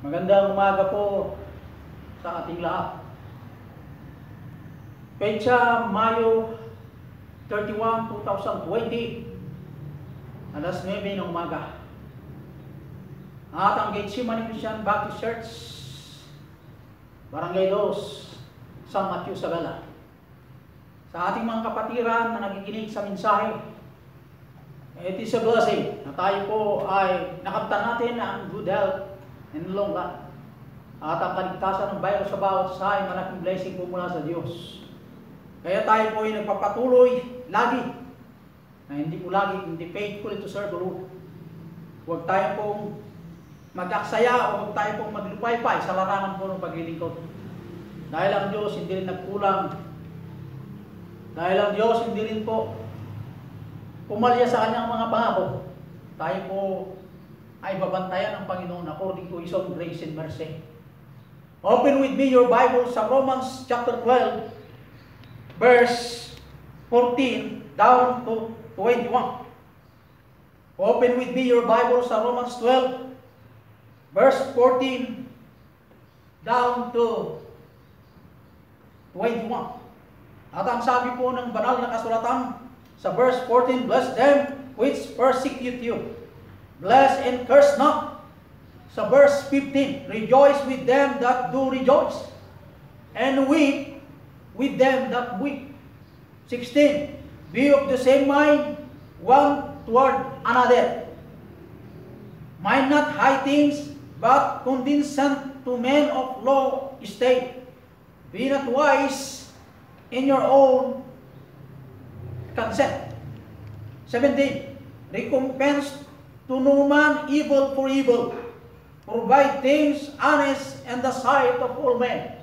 Magandang umaga po sa ating lahat. Petsa Mayo 31, 2020, alas 9 ng umaga. At ang Getsemani Christian Baptist Church, Barangay Dos, San Matthew, Sagala. Sa ating mga kapatiran na nakikinig sa mensahe, it is a blessing na tayo po ay nakamtan natin ang good health and long life. At ang kaligtasan ng virus sa bawat isa ay malaking blessing po mula sa Diyos. Kaya tayo po ay nagpapatuloy lagi na hindi faithful to serve the Lord. Huwag tayo pong mag-aksaya o huwag tayo pong maglupay-pay sa larangan po ng paglilingkod. Dahil ang Diyos hindi rin nagkulang. Dahil ang Diyos hindi rin po pumalya sa kanyang mga pangako. Tayo po ay babantayan ng Panginoon according to His own grace and mercy. Open with me your Bible sa Romans chapter 12, verse 14 down to 21. Open with me your Bible sa Romans 12, verse 14 down to 21. At ang sabi po ng banal na kasulatan sa verse 14, bless them which persecute you. Bless and curse not. Sa verse 15, rejoice with them that do rejoice, and weep with them that weep. 16, be of the same mind one toward another. Mind not high things, but condescend to men of low estate. Be not wise in your own consent. 17, recompense to no man evil for evil. Provide things honest in the sight of all men.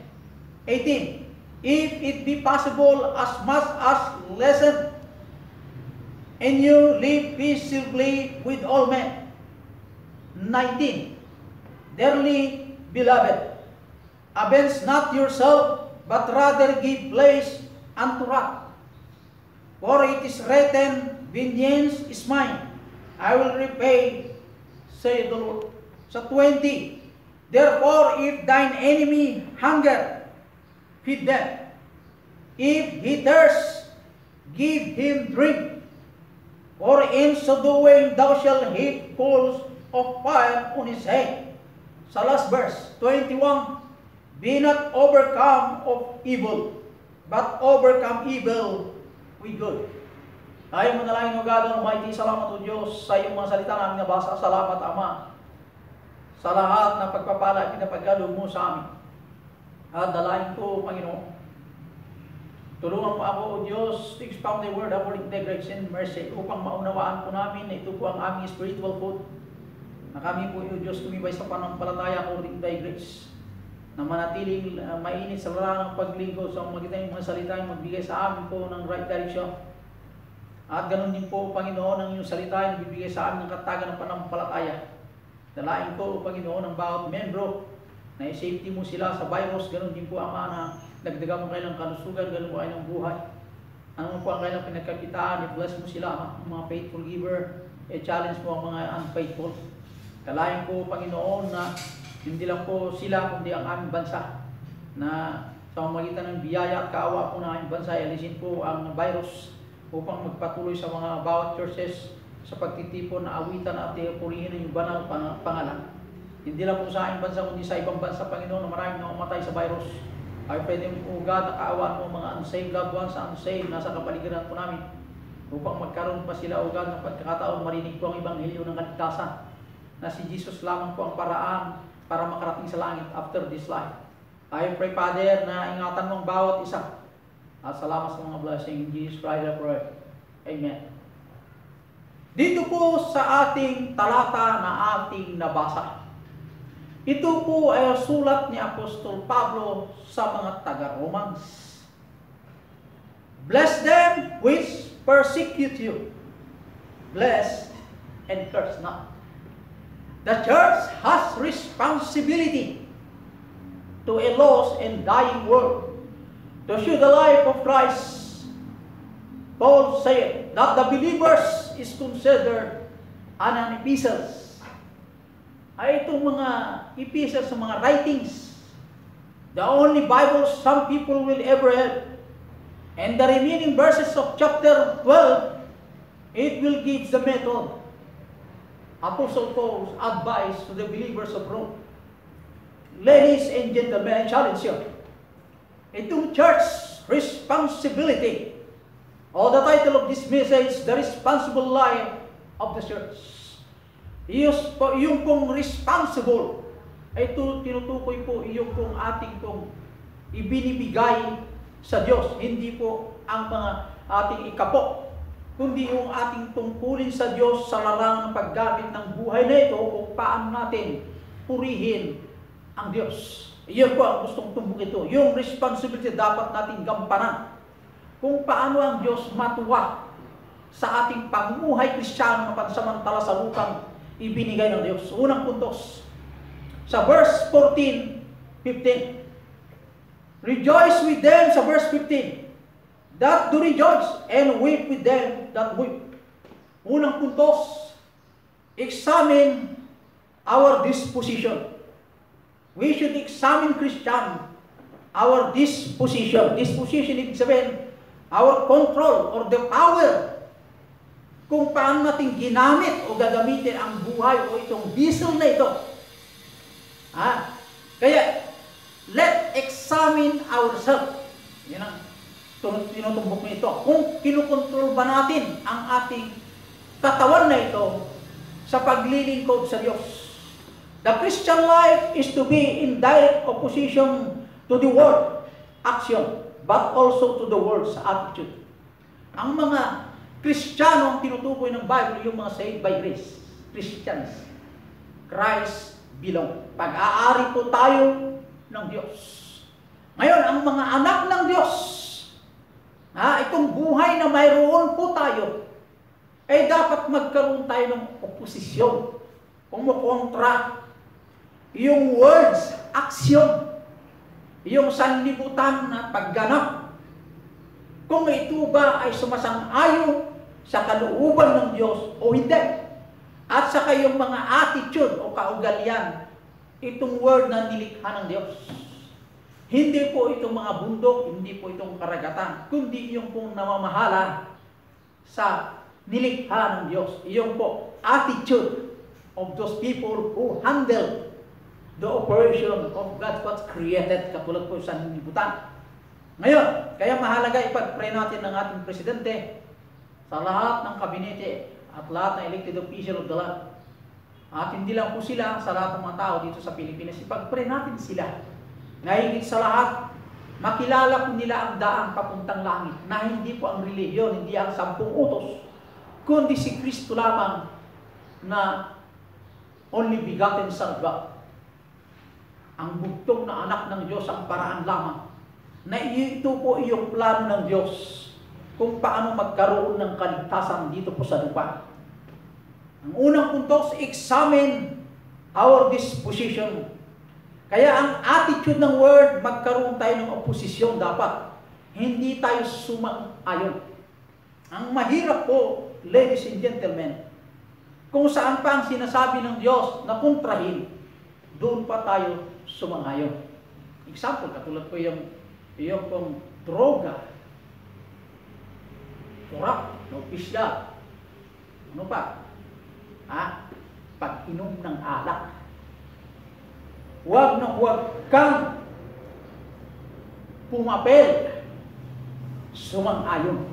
18, if it be possible, as much as lessen, and you live peaceably with all men. 19, dearly beloved, avenge not yourself, but rather give place unto wrath. For it is written, vengeance is mine, I will repay, saith the Lord. Sa 20, therefore if thine enemy hunger, feed them. If he thirst, give him drink. For in so doing thou shalt heap coals of fire on his head. Sa last verse, 21, be not overcome of evil, but overcome evil with good. Tayo manalangin mo, God Almighty, salamat o Diyos sa iyong mga salita namin nabasa. Salamat, Ama, sa lahat ng pagpapala at pinapagkaloob mo sa amin. At dalahin ko, Panginoon, tulungan mo ako, O Diyos, to expound the word according to thy grace and mercy, upang maunawaan po namin na ito po ang aming spiritual food, na kami po, O Diyos, tumibay sa panampalataya according to thy grace, na manatiling mainit sa larangan ng paglingkod sa magitan ng mga salita yung magbigay sa amin po ng right direction. At ganun din po, Panginoon, ang iyong salita yung bibigay sa amin ng katagan ng panampalataya. Dalain ko, Panginoon, ang bawat membro na i-safety mo sila sa virus. Ganun din po, Ama, na nagdaga mo kailang kalusugan, ganun po kailang buhay. Ano po ang kailang pinagkakitaan, i-bless mo sila, ang mga faithful giver, i-challenge mo ang mga unfaithful. Dalain ko, Panginoon, na hindi lang po sila, kundi ang aming bansa, na sa pamamagitan ng biyaya at kaawa po ng aming bansa, alisin po ang virus upang magpatuloy sa mga bawat churches sa pagtitipon na awitan at purihin ng banal pangalan. Hindi lang po sa aming bansa, kundi sa ibang bansa, Panginoon, na maraming na umatay sa virus. Ay pwede po, God, na kaawaan mo mga unsaved loved ones, unsaved, nasa kapaligiran po namin, upang magkaroon pa sila, O God, ng pagkakataon marinig po ang Ebanghelyo ng kaligtasan, na si Jesus lamang po ang paraan para makarating sa langit after this life. I pray, Father, na ingatan mo ang bawat isa. At salamat sa mga blessing in Jesus Christ I pray. Amen. Dito po sa ating talata na ating nabasa, ito po ay sulat ni Apostol Pablo sa mga taga-Romans. Bless them which persecute you. Bless and curse not. The church has responsibility to a lost and dying world, to show the life of Christ. Paul said that the believers is considered an epistles, ay itong mga epistles sa mga writings. The only Bible some people will ever have. And the remaining verses of chapter 12, it will give the method. Apostle Paul's advice to the believers of Rome. Ladies and gentlemen, I challenge you. Itong church responsibility, or the title of this message, The Responsible Life of the Church. Yung pong responsible, ay tinutukoy po yung pong ating pong ibinibigay sa Diyos. Hindi po ang mga ating ikapo, kundi yung ating tungkulin sa Diyos sa larangan ng paggamit ng buhay na ito kung paano natin purihin ang Diyos. Iyon po ang gustong tumbok ito. Yung responsibility dapat natin gampanan. Kung paano ang Diyos matuwa sa ating pamumuhay Kristiyano na pansamantala sa lupang ibinigay ng Diyos. Unang puntos, sa verse 14, 15. Rejoice with them, sa verse 15, that do rejoice, and weep with them that weep. Unang puntos, examine our disposition. We should examine, Christian, our disposition. Disposition, ibig sabihin, our control or the power kung paano natin ginamit o gagamitin ang buhay o itong vessel na ito. Kaya, let examine ourselves. Yan ang tinutumbok nito. Kung kinukontrol ba natin ang ating katawan na ito sa paglilingkod sa Diyos. The Christian life is to be in direct opposition to the word, action, but also to the word's attitude. Ang mga Kristiyano ang tinutukoy ng Bible, yung mga saved by grace, Christians. Christ belong. Pag-aari po tayo ng Diyos. Ngayon, ang mga anak ng Diyos, itong buhay na mayroon po tayo, ay dapat magkaroon tayo ng oposisyon. Kumukontra yung words, action, yung sanlibutan na pagganap. Kung ito ba ay sumasang-ayon sa kalooban ng Diyos o hindi. At saka yung mga attitude o kaugalian, itong word na nilikha ng Diyos. Hindi po itong mga bundok, hindi po itong karagatan, kundi yung pong namamahala sa nilikha ng Diyos. Yung po attitude of those people who handle the operation of God what's created, katulad po sa nilibutan. Ngayon, kaya mahalaga ipag-pray natin ng ating presidente sa lahat ng kabinete at lahat ng elected official of the land. At hindi lang po sila, sa lahat ng mga tao dito sa Pilipinas, ipag-pray natin sila. Ngayigit sa lahat, makilala po nila ang daan papuntang langit, na hindi po ang relihiyon, hindi ang 10 utos, kundi si Kristo lamang na only begotten Son of God. Ang bugtong na anak ng Diyos, ang paraan lamang na ito po yung plano ng Diyos kung paano magkaroon ng kaligtasan dito po sa lupa. Ang unang puntos, examine our disposition. Kaya ang attitude ng word, magkaroon tayo ng oposisyon dapat. Hindi tayo sumang-ayon. Ang mahirap po, ladies and gentlemen, kung saan pa ang sinasabi ng Diyos na kontrahin, doon pa tayo sumang-ayon. Example, katulad po yung pong droga, turak, opisyal, ano pa? Pag-inom ng alak. Huwag na huwag kang pumapel, sumang-ayon.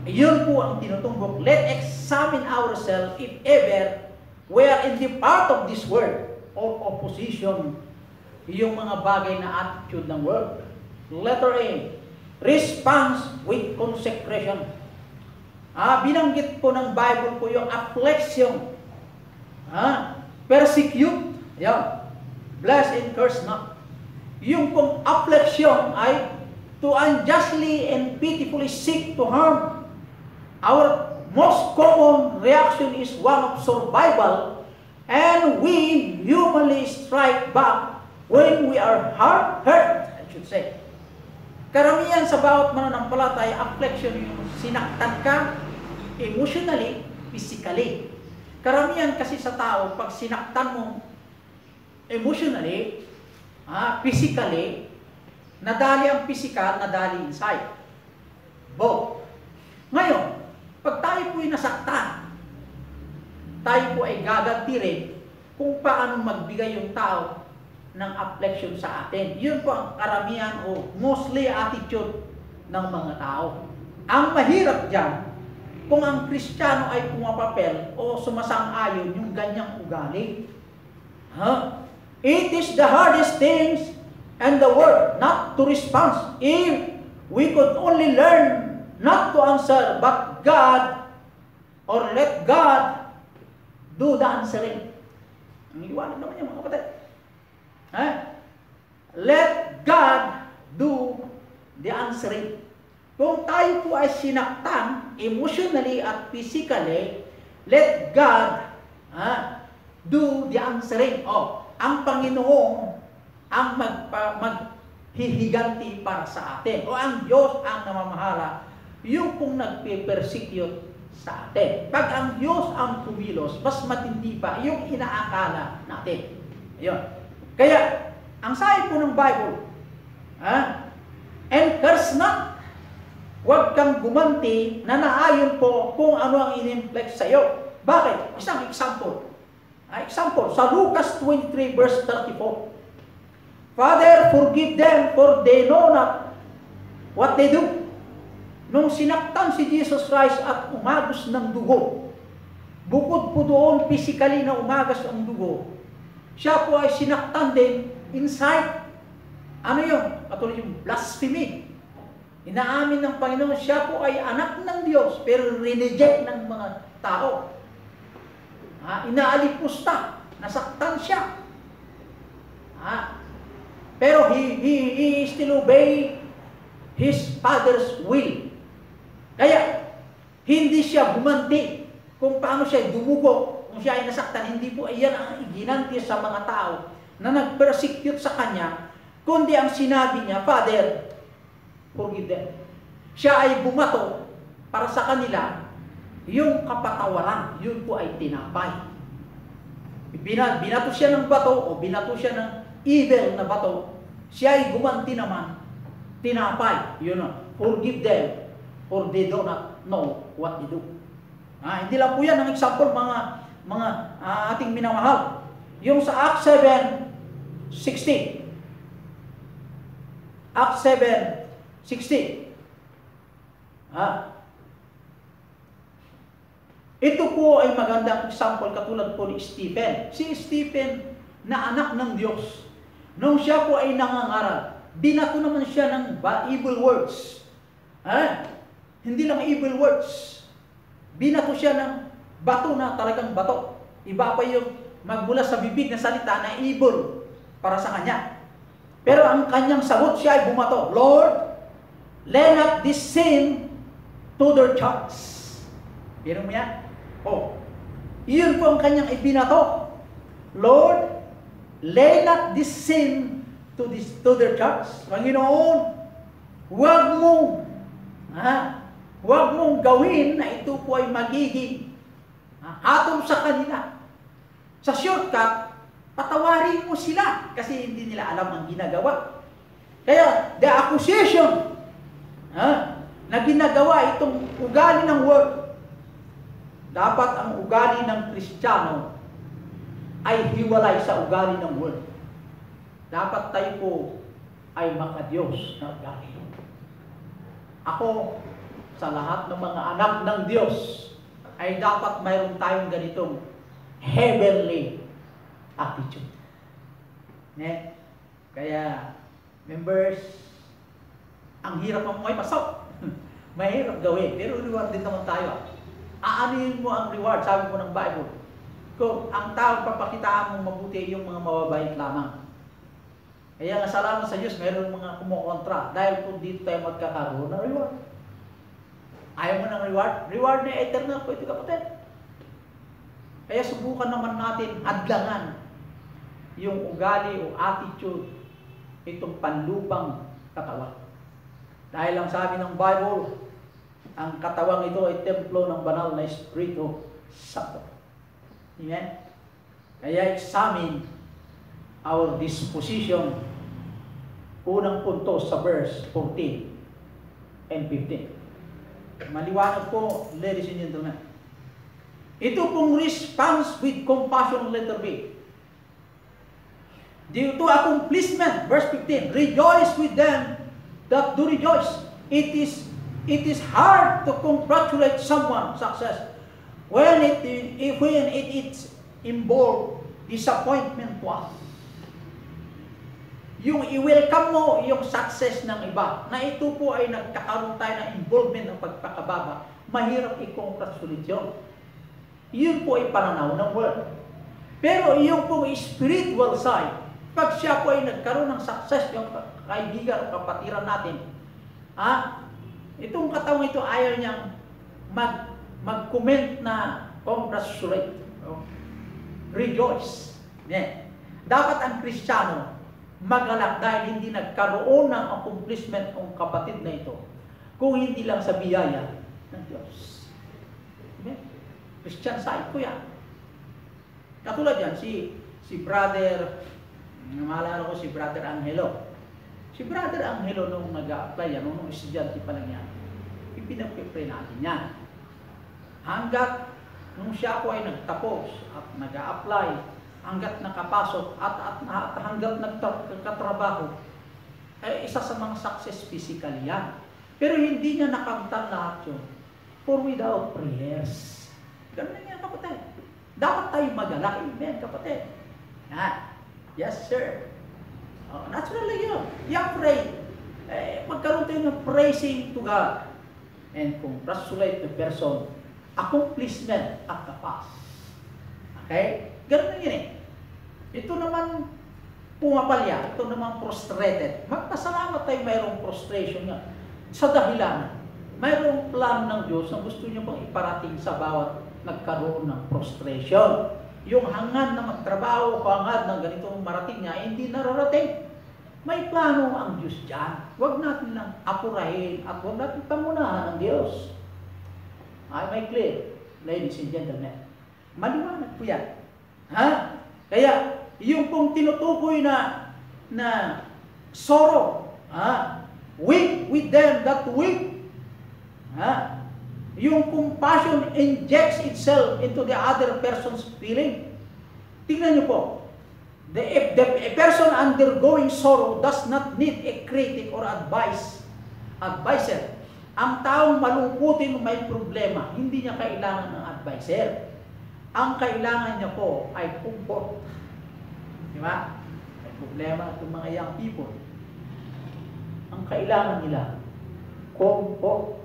Iyon po ang tinutumbok. Let's examine ourselves if ever we are in the part of this world or opposition, yung mga bagay na attitude ng world. Letter A, response with consecration. Binanggit po ng Bible po yung affliction, persecute, bless and curse not. Yung pong affliction ay to unjustly and pitifully seek to harm. Our most common reaction is one of survival, and we humanly strike back when we are hurt, I should say. Karamihan sa bawat mananampalataya, affliction yung sinaktan ka emotionally, physically. Karamihan kasi sa tao, pag sinaktan mo emotionally, physically, nadali ang physical, nadali inside. Both. Ngayon, pag tayo po'y nasaktan, tayo po ay gaganti rin kung paano magbigay yung tao ng affliction sa atin. Yun po ang karamihan o mostly attitude ng mga tao. Ang mahirap dyan, kung ang Kristiyano ay pumapapel o sumasang-ayon yung ganyang ugali. It is the hardest things and the word not to respond. If we could only learn not to answer, but God, or let God do the answering. Ang iwanan naman yung mga kapatid. Let God do the answering. Kung tayo po ay sinaktan emotionally at physically, let God do the answering. Ang Panginoon ang maghihiganti para sa atin. O ang Diyos ang namamahala, yung kung nagpe-persecute sa atin. Pag ang Diyos ang kumilos, mas matindi pa yung inaakala natin. Ayun. Kaya, ang sabi po ng Bible, and curse not, huwag kang gumanti na naayon po kung ano ang in-inflict sa iyo. Bakit? Isang example. Example, sa Lucas 23 verse 34. Father, forgive them for they know not what they do. Nung sinaktan si Jesus Christ at umagos ng dugo, bukod po doon physically na umagas ang dugo, siya po ay sinaktan din inside. Ano yun? Patuloy yung blasphemy. Inaamin ng Panginoon, siya po ay anak ng Diyos, pero rineject ng mga tao. Inaalipusta, nasaktan siya. Pero he still obey his Father's will. Kaya, hindi siya gumanti kung paano siya dumugo, kung siya ay nasaktan. Hindi po iyan ang iginanti sa mga tao na nag-persecute sa kanya, kundi ang sinabi niya, Father, forgive them. Siya ay bumato para sa kanila, yung kapatawaran, yun po ay tinapay. Binato siya ng bato o binato siya ng evil na bato, siya ay gumanti naman, tinapay. Yun o, forgive them, for they do not know what they do. Hindi lang po yan ang example, mga ating minamahal. Yung sa Acts 7:16. Acts 7:16. Ito po ay magandang example katulad po ni Stephen. Si Stephen na anak ng Diyos. Nung siya po ay nangangaral, binato naman siya ng evil words. Hindi lang evil words. Binato siya ng bato na talagang bato. Iba pa yung magmula sa bibig na salita na evil para sa kanya. Pero ang kanyang sagot, siya ay bumato, Lord, lay not this sin to their charge. Pero mo yan? Iyon po ang kanyang ibinato. Lord, lay not this sin to their charge. Panginoon, huwag mong gawin na ito po ay magiging hatol sa kanila. Sa shortcut, patawarin mo sila kasi hindi nila alam ang ginagawa. Kaya, the accusation na ginagawa itong ugali ng world, dapat ang ugali ng Kristiyano ay hiwalay sa ugali ng world. Dapat tayo po ay makadiyos na ugali. Ako, sa lahat ng mga anak ng Diyos, ay dapat mayroon tayong ganitong heavenly attitude. Kaya, members, ang hirap ang may pasok. Mahirap gawin, pero reward din naman tayo. Aanin mo ang reward, sabi po ng Bible. Kung ang tao papakitaan mong mabuti yung mga mababait lamang. Kaya nga salamat sa Diyos, mayroon mga kumukontra. Dahil kung dito tayo magkakaroon ng reward. Ayaw mo ng reward? Reward na eternal po ito, kapatid. Kaya subukan naman natin hadlangan yung ugali o attitude itong panlubang katawan. Dahil ang sabi ng Bible, ang katawang ito ay templo ng banal na Espiritu Santo. Amen? Kaya examine our disposition. Unang punto sa verse 14 and 15. Maliwanag po, ladies and gentlemen. Ito pong response with compassion, letter B. Due to accomplishment, verse 15, rejoice with them that do rejoice. It is hard to congratulate someone's success when it involves disappointment to us. Yung i-welcome mo yung success ng iba, na ito po ay nagkakaroon tayo ng involvement ng pagpakababa, mahirap i-congratulate yun. Yun po ay pananaw ng world. Pero yung pong spiritual side, pag siya po ay nagkaroon ng success, yung kaibigan o kapatiran natin, itong katawang ito ayaw niyang mag-comment na congratulate, rejoice. Yeah. Dapat ang Kristiyano magalak dahil hindi nagkaroon ng accomplishment ng kapatid na ito kung hindi lang sa biyaya ng Diyos. Yeah. Christian side ko yan. Katulad yan, si brother, maalala ko si brother Angelo. Si brother Angelo nung nag-a-apply yan, nung estudyante pa lang yan, ipinag-pray natin yan. Hanggat nung siya po ay nagtapos at nag-a-apply, hanggat nakapasok at hanggat nagkatrabaho, ay isa sa mga success physically yan. Pero hindi niya nakamtan lahat yun. For without prayers. Ganun yan, kapatid. Dapat tayo magalak. Amen, kapatid. Yes, sir. Naturally yun. I-pray. Magkaroon tayo ng praising to God and congratulate the person. Accomplishment at the past. Okay? Ganun yun eh. Ito naman pumapalya. Ito naman frustrated. Magpasalamat tayo mayroong frustration nga. Sa dahilan, mayroong plano ng Diyos na gusto niya pang iparating sa bawat nagkaroon ng frustration. Yung hangad na magtrabaho, hangad ng ganitong marating niya, hindi nararating. May plano ang Diyos dyan. Huwag natin lang apurahin at huwag natin pangunahan ang Diyos. Ay, may clear, ladies and gentlemen. Maliwanag po yan. Kaya, yung pong tinutukoy na sorrow, weep with them that weep. Yung compassion injects itself into the other person's feeling. Tingnan niyo po. If a person undergoing sorrow does not need a critic or advisor. Ang taong malungkutin may problema, hindi niya kailangan ng advisor. Ang kailangan niya po ay comfort. Di ba? May problema itong mga young people. Ang kailangan nila, comfort.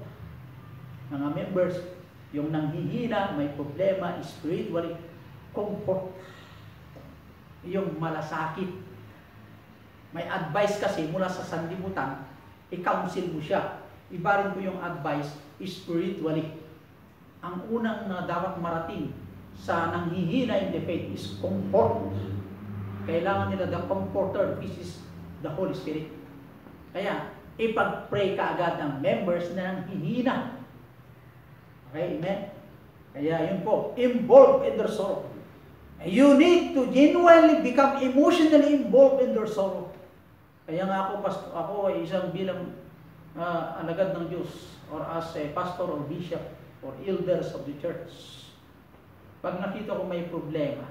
Mga members, yung nanghihina, may problema, spiritually, comfort. Yung malasakit. May advice kasi mula sa sanlibutan, i-counsel mo siya. Iba rin po yung advice spiritually. Ang unang na dapat marating sa nanghihina in the faith is comfort. Kailangan nila the comforter, which is the Holy Spirit. Kaya, ipag-pray ka agad ng members na nanghihina. Okay, amen? Kaya yun po, involved in their sorrow. You need to genuinely become emotionally involved in their sorrow. Kaya nga ako ay isang bilang alagad ng Diyos or as a pastor or bishop or elders of the church. Pag nakita ko may problema,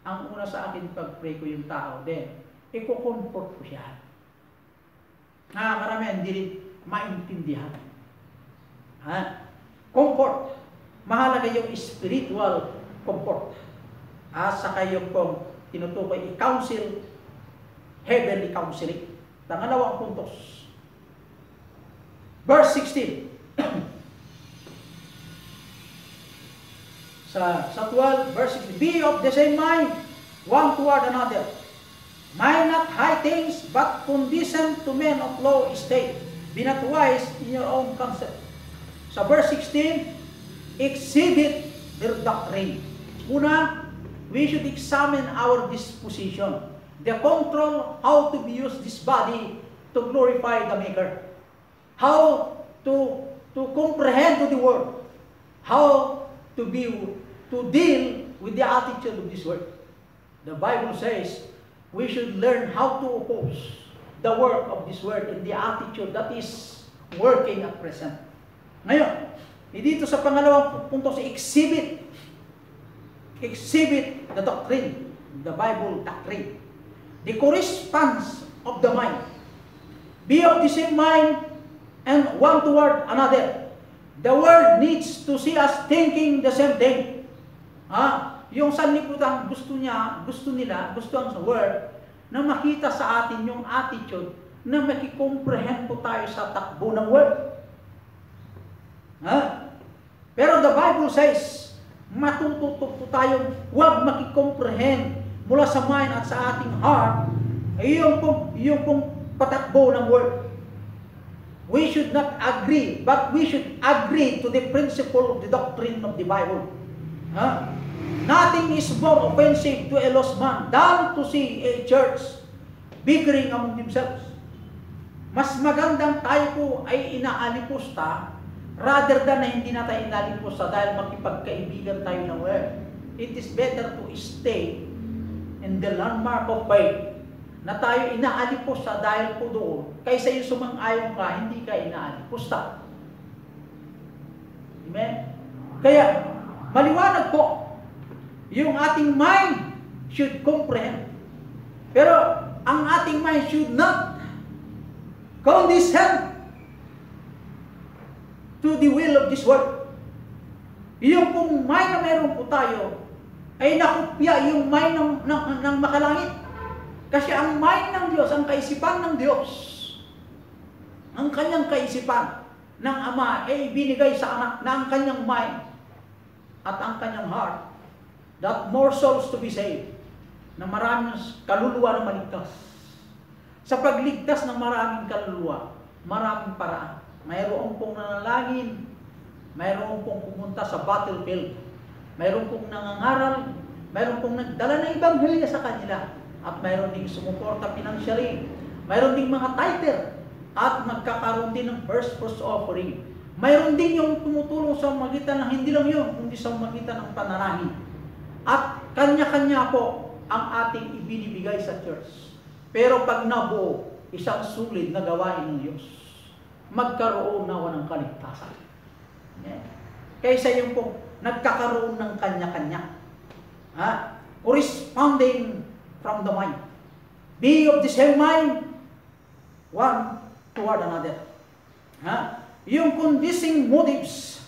ang una sa akin pag-pray ko yung tao, then, i-comfort ko siya. Karamihan, hindi rin maintindihan. Comfort. Mahalaga yung spiritual comfort. Saka yung pong tinutukoy i-counsel, heavenly counseling. Pangalawang puntos. Verse 16. sa 12, verse 16. Be of the same mind, one toward another. Mind not high things, but condescend to men of low estate. Be not wise in your own concept. Sa verse 16, exhibit their doctrine. Una, we should examine our disposition. The control, how to use this body to glorify the Maker. How to comprehend to the world. How to deal with the attitude of this world. The Bible says we should learn how to oppose the work of this world in the attitude that is working at present. Ngayon, dito sa pangalawang punto sa exhibit the doctrine, the Bible doctrine. The corresponds of the mind. Be of the same mind and one toward another. The world needs to see us thinking the same thing. Yung sanlibutan gusto nila ang sa world na makita sa atin yung attitude na makikomprehend po tayo sa takbo ng world. Pero the Bible says, matututo po tayo huwag makikomprehend mula sa mind at sa ating heart ay yung pong patakbo ng world. We should not agree, but we should agree to the principle of the doctrine of the Bible. Nothing is more offensive to a lost man than to see a church bickering among themselves. Mas magandang tayo po ay inaalipusta rather than na hindi na tayo inalipusta dahil makipagkaibigan tayo ng world. It is better to stay in the landmark of faith na tayo inaalipusta dahil po doon kaysa yung sumang-ayon ka, hindi ka inaalipusta. Amen? Kaya, maliwanag po, yung ating mind should comprehend. Pero, ang ating mind should not condescend to the will of this world. Yung pong mind na meron po tayo, ay nakopya yung mind ng makalangit. Kasi ang mind ng Diyos, ang kaisipan ng Diyos, ang kanyang kaisipan ng Ama ay binigay sa anak na ang kanyang mind at ang kanyang heart, that more souls to be saved, na maraming kaluluwa na maligtas. Sa pagligtas ng maraming kaluluwa, maraming paraan. Mayroon pong nanalangin, mayroon pong pumunta sa battlefield, mayroon pong nangangaral, mayroon pong nagdala ng ebanghelya sa kanila, at mayroon ding sumuporta financially, mayroon ding mga tither, at nagkakaroon din ng first offering. Mayroon din yung tumutulong sa magitan ng hindi lang yun, kundi sa magitan ng panalangin. At kanya-kanya po ang ating ibinibigay sa church. Pero pag nabuo, isang sulid na gawain ng Diyos, magkaroon nawa ng kaligtasan. Kaysa yung po nagkakaroon ng kanya-kanya. Corresponding from the mind. Be of the same mind, one toward another. Yung convincing motives,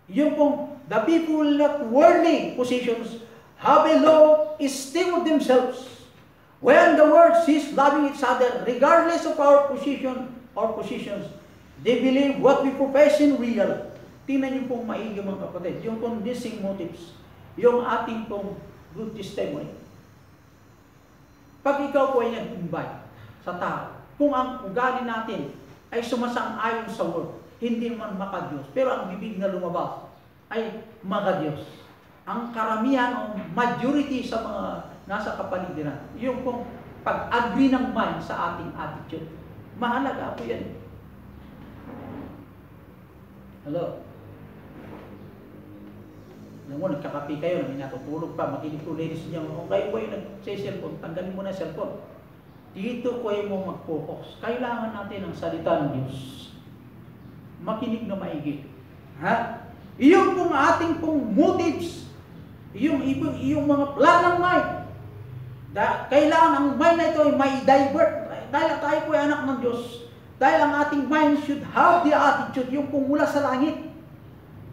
yung pong the people that worldly positions have a low esteem of themselves. When the world sees loving each other, regardless of our position or positions, they believe what we profess in real. Tingnan niyo pong maigi mga kapatid, yung convincing motives, yung ating pong good testimony. Pag ikaw po ay nag-invite sa tao, kung ang ugali natin ay sumasang-ayon sa word, hindi man maka-Diyos, pero ang bibig na lumabas ay maka-Diyos. Ang karamihan o majority sa mga nasa kapaligiran, yung pong pag-agree ng mind sa ating attitude. Mahalaga po yan. Hello? Alam mo, nagkakapi kayo, may natutulog pa, makinig po ladies niyo, kung kayo po yung nag-cellphone, tanggalin mo na cellphone. Dito ko mo mag-focus. Kailangan natin ang salita ng Diyos. Makinig na maigi. Iyon pong ating pong motives, yung mga plan ng mind. Kailangan ang mind na ito ay may divert. Dahil tayo po ay anak ng Diyos. Dahil ang ating mind should have the attitude, yung pong mula sa langit.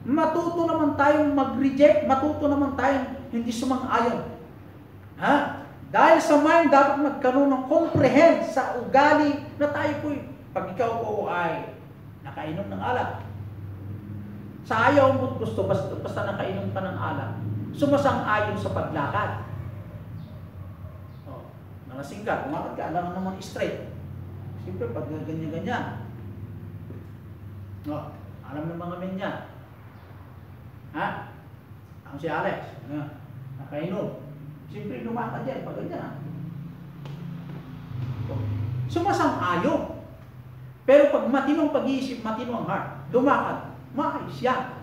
Matuto naman tayong mag-reject, matuto naman tayong hindi sumang-ayon. Dahil sa mind, dapat magkaroon ng comprehend sa ugali na tayo po, pag ikaw po ay nakainom ng alak, sa ayaw mo't gusto, basta nakainom ka ng alak, sumasang-ayon sa paglakad. Nalasing ka, kumakad ka, alam naman straight. Siyempre, pag ganyan-ganyan, alam ng mga men yan. Ang si Alex, nakainom. Siyempre, lumakad yan, pag ganyan. Sumasang-ayon. Pero pag matinong pag-iisip, matinong ang heart, lumakad, maayos yan.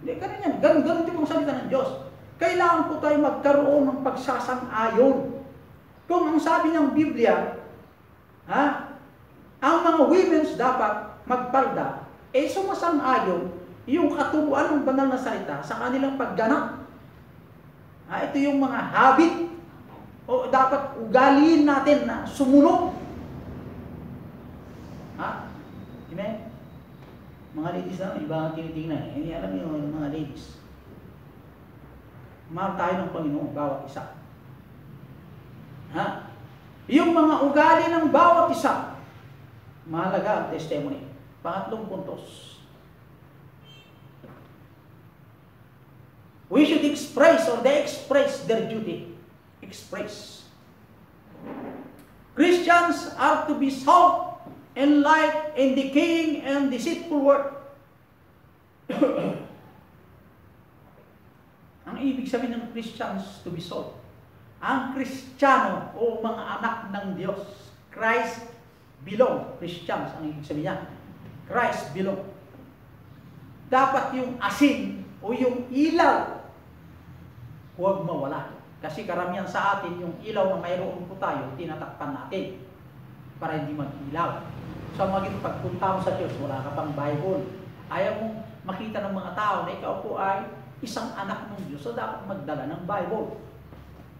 Hindi, ganun yan. Ganun din ang salita ng Diyos. kailangan po tayo magkaroon ng pagsasang-ayon. Kung ang sabi ng Biblia, ang mga women's dapat magpalda, sumasang-ayon yung katubuan ng banal na salita sa kanilang pagganap. Ito yung mga habit o dapat ugaliin natin na sumunod. Amen? Mga ladies na, iba ang tinitingnan. Hindi alam niyo mga ladies. Mahal tayo ng Panginoon, bawat isa. Yung mga ugali ng bawat isa, mahalaga ang testimony. Pangatlong puntos. We should express or they express their duty. Express. Christians are to be salt and light in decaying and deceitful world. Ang ibig sabihin ng Christians to be salt. Ang Kristiyano o mga anak ng Diyos, Christ belong. Christians ang ibig sabihin niya. Christ belong. Dapat yung asin o yung ilaw huwag mawala. Kasi karamihan sa atin, yung ilaw na mayroon po tayo, tinatakpan natin para hindi mag-ilaw. So maging pagpunta mo sa Diyos, wala ka pang Bible. Ayaw mong makita ng mga tao na ikaw po ay isang anak ng Diyos, so dapat magdala ng Bible.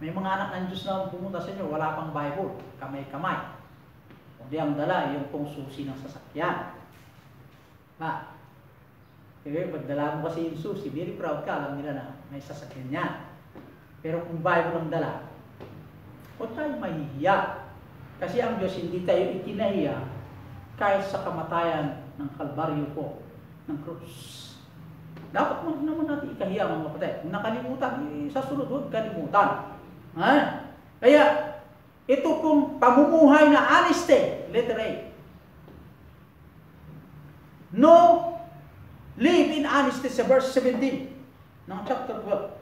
May mga anak ng Diyos na pumunta sa inyo, wala pang Bible, kamay-kamay. Kundi ang dala, yung pong susi ng sasakyan. Kaya pagdala mo kasi yung susi, very proud ka, alam nila na may sasakyan niya. Pero kung Bible ang dala, huwag tayo mahihiya. Kasi ang Diyos hindi tayo ikinahiya kahit sa kamatayan ng Kalbaryo po, ng krus. Dapat mo naman natin ikahiya mga kapatid. Kung nakalimutan, sa sunod, huwag kalimutan. Kaya, ito pong pamumuhay na honesty, letter A. No, live in honesty sa verse 17 ng chapter 12.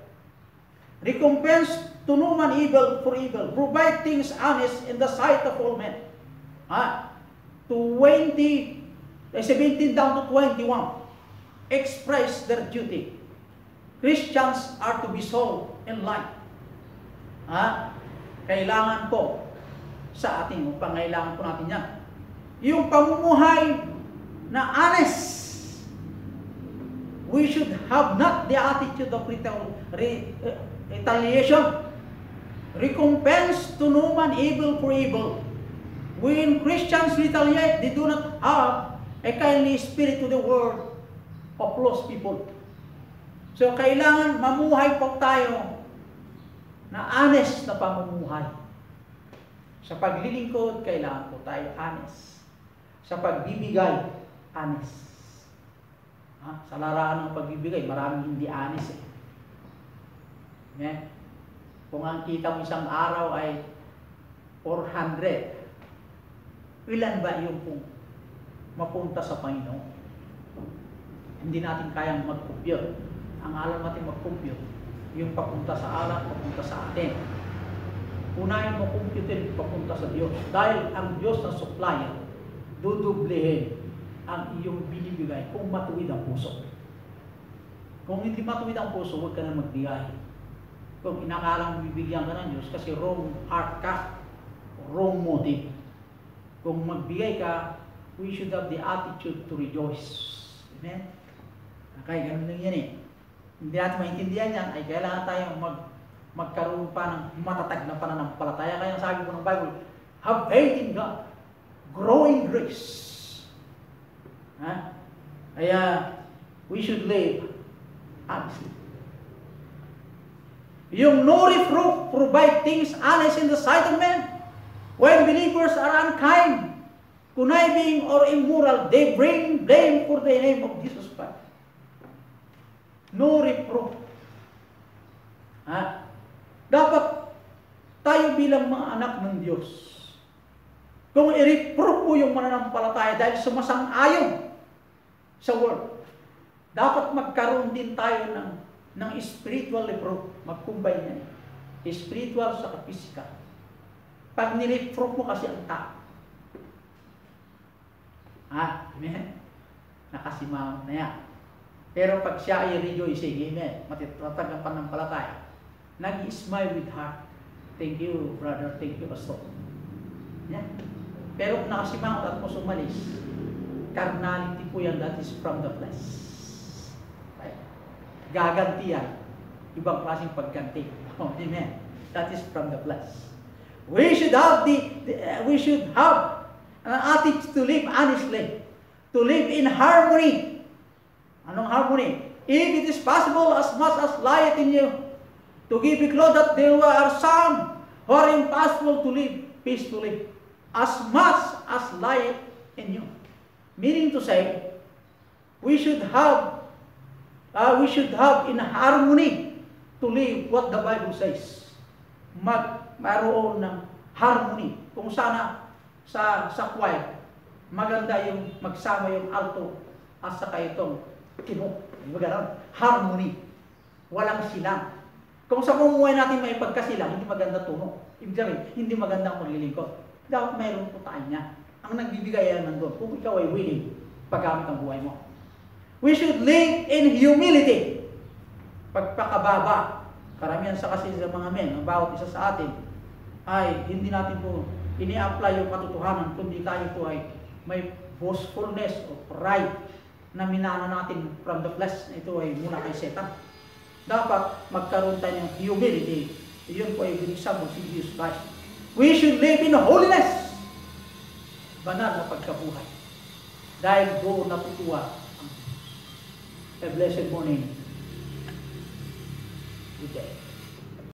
Recompense to no man evil for evil. Provide things honest in the sight of all men. 17 down to 21. Express their duty. Christians are to be salt and light. Kailangan po sa ating, pangailangan po natin yan. Yung pamumuhay na honest. We should have not the attitude of retaliation. Recompense to no man evil for evil. When Christians retaliate, they do not have a kindly spirit to the world of lost people. So, kailangan mamuhay po tayo na honest na pamumuhay. Sa paglilingkod, kailangan po tayo honest. Sa pagbibigay, honest. Sa larangan ng pagbibigay, maraming hindi honest eh. Kung ang kita mo isang araw ay 400, ilan ba yung kung mapunta sa Panginoon? Hindi natin kayang mag-compute. Ang alam natin mag-compute, yung papunta sa alam, papunta sa atin. Unahin mo compute papunta sa Diyos. Dahil ang Diyos na supplier, dudublehin ang iyong binibigay kung matuwid ang puso. Kung hindi matuwid ang puso, huwag ka na magbigay. Kung inakalang bibigyan ka ng Diyos kasi wrong heart ka, wrong motive. Kung magbigay ka, we should have the attitude to rejoice. Amen? Kaya ganun lang yan eh. Hindi natin maintindihan yan, ay kailangan tayong magkaroon pa ng matatag na pananampalataya. Kaya sabi mo ng Bible, have faith in God, grow in grace. Kaya, we should live honestly. Yung no reproof, provide things honest in the sight of men. When believers are unkind, conniving, or immoral, they bring blame for the name of Jesus Christ. No reproof. Dapat tayo bilang mga anak ng Diyos. Kung i-reproof mo yung mananampalataya dahil sumasang-ayon sa word, dapat magkaroon din tayo ng spiritual reproof. Mag-combine yan. Spiritual sa physical. Pag nireproof mo kasi ang tao. Amen? Nakasimangot na yan. Pero pag siya ay rejoicing, amen, matitatag ang pananampalataya, Nag-smile with heart. Thank you, brother. Thank you, pastor. Yeah. Pero kung nakasimangot at mo sumalis, carnality po yan, that is from the flesh. Right? Gaganti yan. Ibang klaseng pagganti. Oh, amen. That is from the flesh. We should have an attitude to live honestly, to live in harmony. Anong harmony? If it is possible, as much as lieth in you, to give you clothes that there are some who are impossible to live peacefully, as much as lieth in you. Meaning to say, we should have in harmony to live what the Bible says. Mayroon ng harmony. Kung sana sa choir, maganda yung magsama yung alto at saka itong tenor. Maganda, harmony. Walang silang. Kung sa mumuhay natin may pagkasilang, hindi maganda tuno. Ibig sabihin, hindi maganda ang maglilingkod. Dapat mayroon po tayo niya. Ang nagbibigay yan nandun. Kung ikaw ay willing, paggamit ang buhay mo. We should live in humility. Pagpakababa. Karamihan sa kasi sa mga men, ang bawat isa sa atin, ay hindi natin po ini-apply yung katotohanan, kundi tayo po ay may boastfulness o pride na minana natin from the flesh. Ito ay mula kay Satan. Dapat magkaroon tayo ng humility. Iyon po ay binisab si Jesus Christ. We should live in holiness. Banal na pagkabuhay. Dahil doon natutuwa ang Diyos. A blessed morning. Good day.